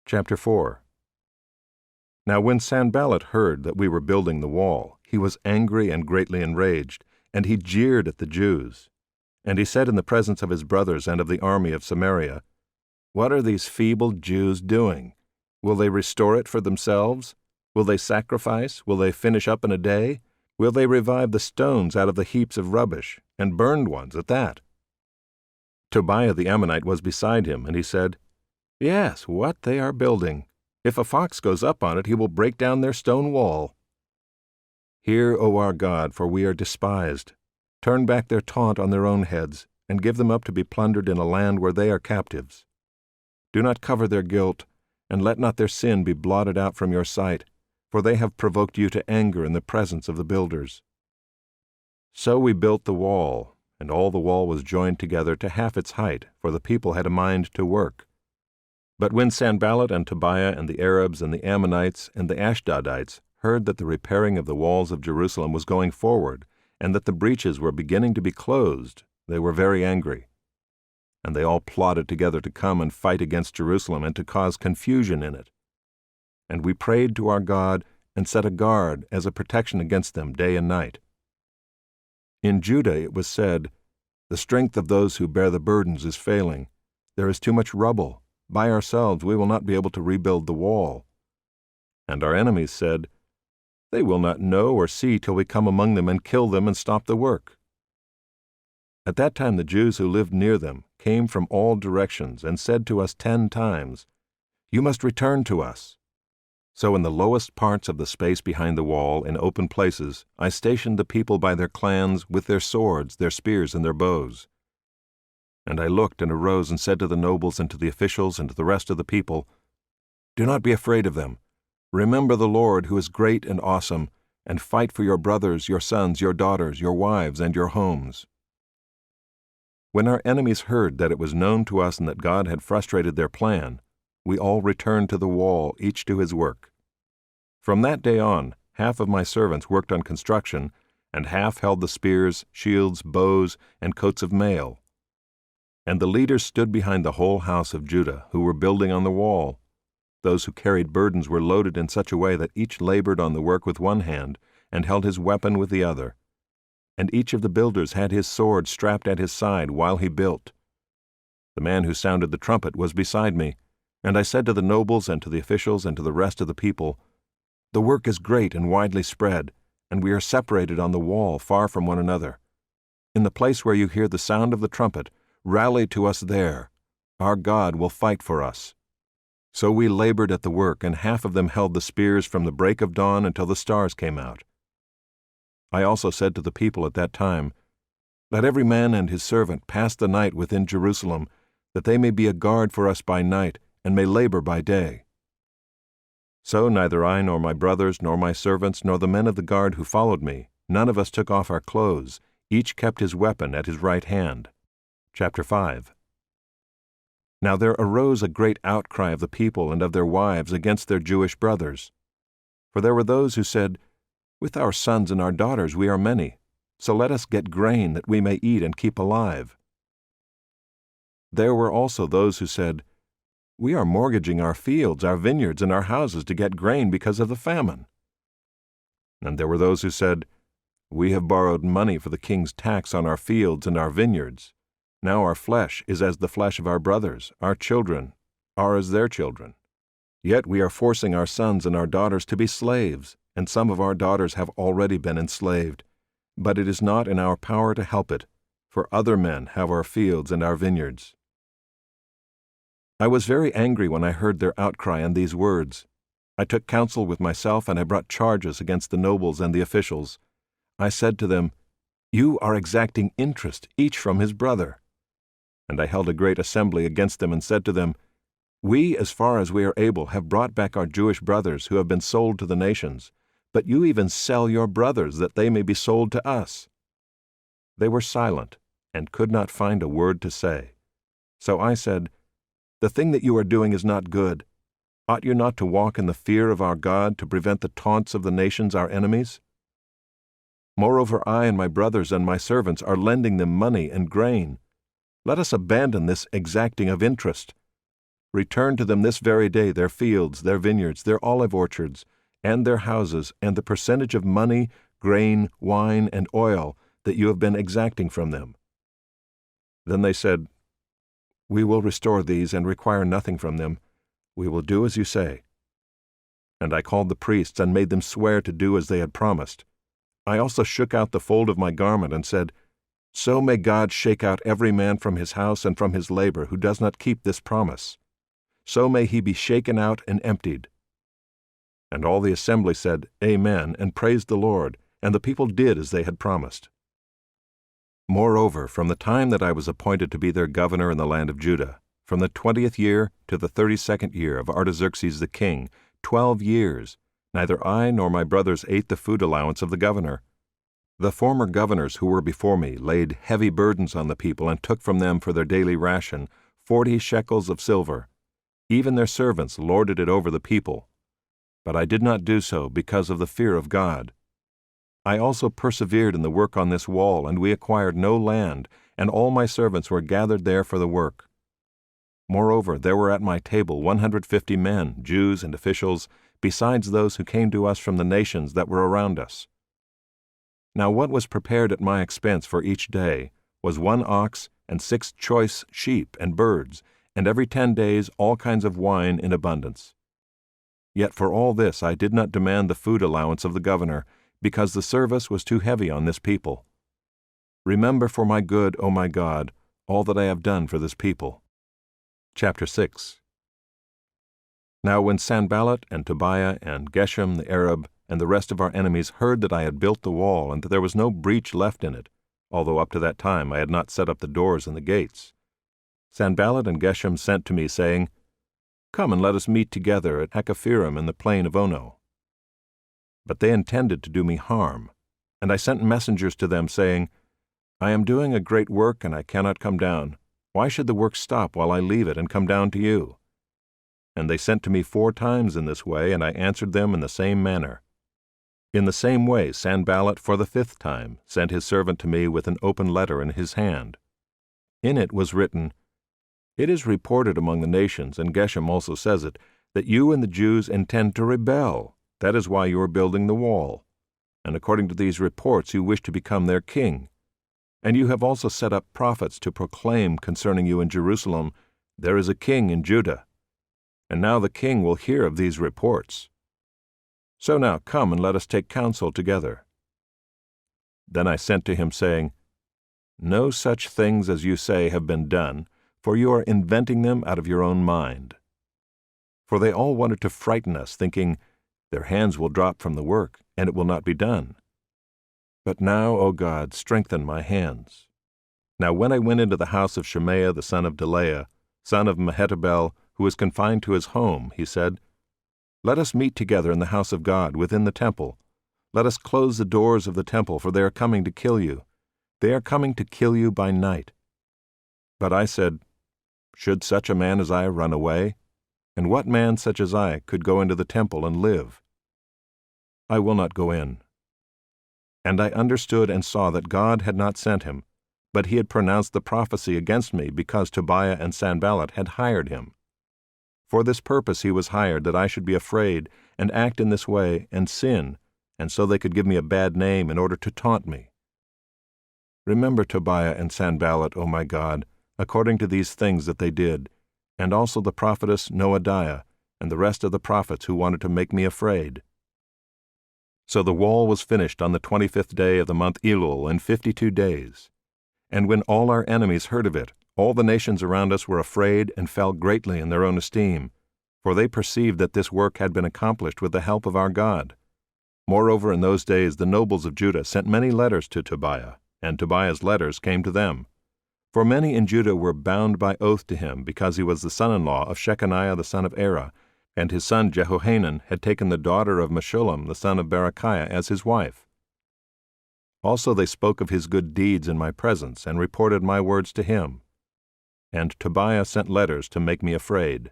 Chapter 4. Now when Sanballat heard that we were building the wall, he was angry and greatly enraged, and he jeered at the Jews. And he said in the presence of his brothers and of the army of Samaria, "What are these feeble Jews doing? Will they restore it for themselves? Will they sacrifice? Will they finish up in a day? Will they revive the stones out of the heaps of rubbish, and burned ones at that?" Tobiah the Ammonite was beside him, and he said, "Yes, what they are building! If a fox goes up on it, he will break down their stone wall." "Hear, O our God, for we are despised. Turn back their taunt on their own heads, and give them up to be plundered in a land where they are captives. Do not cover their guilt, and let not their sin be blotted out from your sight, for they have provoked you to anger in the presence of the builders." So we built the wall, and all the wall was joined together to half its height, for the people had a mind to work. But when Sanballat and Tobiah and the Arabs and the Ammonites and the Ashdodites heard that the repairing of the walls of Jerusalem was going forward, and that the breaches were beginning to be closed, they were very angry. And they all plotted together to come and fight against Jerusalem and to cause confusion in it. And we prayed to our God and set a guard as a protection against them day and night. In Judah it was said, "The strength of those who bear the burdens is failing. There is too much rubble. By ourselves we will not be able to rebuild the wall." And our enemies said, "They will not know or see till we come among them and kill them and stop the work." At that time the Jews who lived near them came from all directions and said to us 10 times, "You must return to us." So in the lowest parts of the space behind the wall, in open places, I stationed the people by their clans with their swords, their spears, and their bows. And I looked and arose and said to the nobles and to the officials and to the rest of the people, "Do not be afraid of them. Remember the Lord, who is great and awesome, and fight for your brothers, your sons, your daughters, your wives, and your homes." When our enemies heard that it was known to us and that God had frustrated their plan, we all returned to the wall, each to his work. From that day on, half of my servants worked on construction, and half held the spears, shields, bows, and coats of mail. And the leaders stood behind the whole house of Judah, who were building on the wall. Those who carried burdens were loaded in such a way that each labored on the work with one hand, and held his weapon with the other. And each of the builders had his sword strapped at his side while he built. The man who sounded the trumpet was beside me, and I said to the nobles and to the officials and to the rest of the people, "The work is great and widely spread, and we are separated on the wall far from one another. In the place where you hear the sound of the trumpet, rally to us there. Our God will fight for us." So we labored at the work, and half of them held the spears from the break of dawn until the stars came out. I also said to the people at that time, "Let every man and his servant pass the night within Jerusalem, that they may be a guard for us by night, and may labor by day." So neither I nor my brothers nor my servants nor the men of the guard who followed me, none of us took off our clothes, each kept his weapon at his right hand. Chapter 5. Now there arose a great outcry of the people and of their wives against their Jewish brothers. For there were those who said, "With our sons and our daughters we are many, so let us get grain that we may eat and keep alive." There were also those who said, "We are mortgaging our fields, our vineyards, and our houses to get grain because of the famine." And there were those who said, "We have borrowed money for the king's tax on our fields and our vineyards. Now our flesh is as the flesh of our brothers, our children are as their children. Yet we are forcing our sons and our daughters to be slaves, and some of our daughters have already been enslaved. But it is not in our power to help it, for other men have our fields and our vineyards." I was very angry when I heard their outcry and these words. I took counsel with myself, and I brought charges against the nobles and the officials. I said to them, "You are exacting interest, each from his brother." And I held a great assembly against them and said to them, "We, as far as we are able, have brought back our Jewish brothers who have been sold to the nations, but you even sell your brothers that they may be sold to us." They were silent and could not find a word to say. So I said, "The thing that you are doing is not good. Ought you not to walk in the fear of our God to prevent the taunts of the nations, our enemies? Moreover, I and my brothers and my servants are lending them money and grain. Let us abandon this exacting of interest. Return to them this very day their fields, their vineyards, their olive orchards, and their houses, and the percentage of money, grain, wine, and oil that you have been exacting from them." Then they said, "We will restore these and require nothing from them. We will do as you say." And I called the priests and made them swear to do as they had promised. I also shook out the fold of my garment and said, "So may God shake out every man from his house and from his labor who does not keep this promise. So may he be shaken out and emptied." And all the assembly said, "Amen," and praised the Lord, and the people did as they had promised. Moreover, from the time that I was appointed to be their governor in the land of Judah, from the 20th year to the 32nd year of Artaxerxes the king, 12 years, neither I nor my brothers ate the food allowance of the governor. The former governors who were before me laid heavy burdens on the people and took from them for their daily ration 40 shekels of silver. Even their servants lorded it over the people. But I did not do so because of the fear of God. I also persevered in the work on this wall, and we acquired no land, and all my servants were gathered there for the work. Moreover, there were at my table 150 men, Jews and officials, besides those who came to us from the nations that were around us. Now what was prepared at my expense for each day was 1 ox and 6 choice sheep and birds, and every 10 days all kinds of wine in abundance. Yet for all this I did not demand the food allowance of the governor, because the service was too heavy on this people. Remember for my good, O my God, all that I have done for this people. Chapter 6. Now when Sanballat and Tobiah and Geshem the Arab and the rest of our enemies heard that I had built the wall and that there was no breach left in it, although up to that time I had not set up the doors and the gates, Sanballat and Geshem sent to me, saying, "Come and let us meet together at Hakkephirim in the plain of Ono." But they intended to do me harm, and I sent messengers to them, saying, "I am doing a great work, and I cannot come down. Why should the work stop while I leave it and come down to you?" And they sent to me 4 times in this way, and I answered them in the same manner. In the same way Sanballat for the 5th time sent his servant to me with an open letter in his hand. In it was written, "It is reported among the nations, and Geshem also says it, that you and the Jews intend to rebel. That is why you are building the wall. And according to these reports you wish to become their king. And you have also set up prophets to proclaim concerning you in Jerusalem, 'There is a king in Judah.' And now the king will hear of these reports. So now come and let us take counsel together." Then I sent to him, saying, "No such things as you say have been done, for you are inventing them out of your own mind." For they all wanted to frighten us, thinking, "Their hands will drop from the work, and it will not be done." But now, O God, strengthen my hands. Now when I went into the house of Shemaiah the son of Delaiah, son of Mehetabel, who was confined to his home, he said, "Let us meet together in the house of God, within the temple. Let us close the doors of the temple, for they are coming to kill you. They are coming to kill you by night." But I said, "Should such a man as I run away? And what man such as I could go into the temple and live? I will not go in." And I understood and saw that God had not sent him, but he had pronounced the prophecy against me because Tobiah and Sanballat had hired him. For this purpose he was hired, that I should be afraid and act in this way and sin, and so they could give me a bad name in order to taunt me. Remember Tobiah and Sanballat, O my God, according to these things that they did, and also the prophetess Noadiah, and the rest of the prophets who wanted to make me afraid. So the wall was finished on the 25th day of the month Elul in 52 days. And when all our enemies heard of it, all the nations around us were afraid and fell greatly in their own esteem, for they perceived that this work had been accomplished with the help of our God. Moreover, in those days the nobles of Judah sent many letters to Tobiah, and Tobiah's letters came to them. For many in Judah were bound by oath to him, because he was the son-in-law of Shechaniah the son of Era, and his son Jehohanan had taken the daughter of Meshullam the son of Berechiah as his wife. Also they spoke of his good deeds in my presence, and reported my words to him. And Tobiah sent letters to make me afraid.